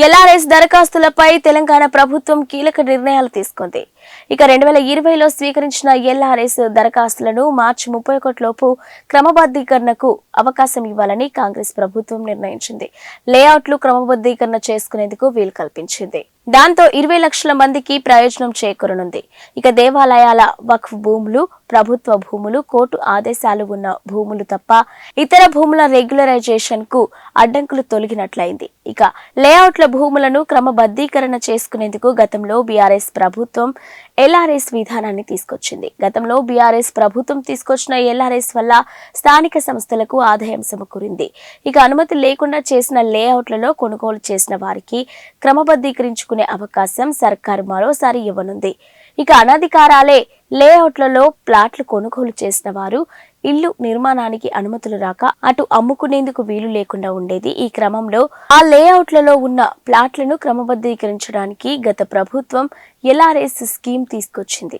LRS దరఖాస్తులపై Telangana ప్రభుత్వం కీలక నిర్ణయాలు తీసుకుంది. ఇక 2020లో స్వీకరించిన ఎల్ఆర్ఎస్ దరఖాస్తులను మార్చి 31 లోపు క్రమబద్ధీకరణకు అవకాశం ఇవ్వాలని కాంగ్రెస్ ప్రభుత్వం నిర్ణయించింది. లేఅవుట్లు క్రమబద్ధీకరణ చేసుకునేందుకు వీలు కల్పించింది. దాంతో 20 లక్షల మందికి ప్రయోజనం చేకూరనుంది. ఇక దేవాలయాల, వక్ఫ్ భూములు, ప్రభుత్వ భూములు, కోర్టు ఆదేశాలు ఉన్న భూములు తప్ప ఇతర భూముల రెగ్యులరైజేషన్ కు అడ్డంకులు తొలగినట్లయింది. ఇక లేఅవుట్ల భూములను క్రమబద్ధీకరణ చేసుకునేందుకు గతంలో బీఆర్ఎస్ ప్రభుత్వం ఎల్ఆర్ఎస్ విధానాన్ని తీసుకొచ్చింది. గతంలో బీఆర్ఎస్ ప్రభుత్వం తీసుకొచ్చిన ఎల్ఆర్ఎస్ వల్ల స్థానిక సంస్థలకు ఆదాయం సమకూరింది. ఇక అనుమతి లేకుండా చేసిన లేఅవుట్లలో కొనుగోలు చేసిన వారికి క్రమబద్ధీకరించుకునే అవకాశం సర్కారు మరోసారి ఇవ్వనుంది. ఇక అనధికారాలే లేఅవుట్లలో ప్లాట్లు కొనుగోలు చేసిన వారు ఇల్లు నిర్మాణానికి అనుమతులు రాక అటు అమ్ముకునేందుకు వీలు లేకుండా ఉండేది. ఈ క్రమంలో ఆ లేఅవుట్లలో ఉన్న ప్లాట్లను క్రమబద్ధీకరించడానికి గత ప్రభుత్వం ఎల్ఆర్ఎస్ స్కీమ్ తీసుకొచ్చింది.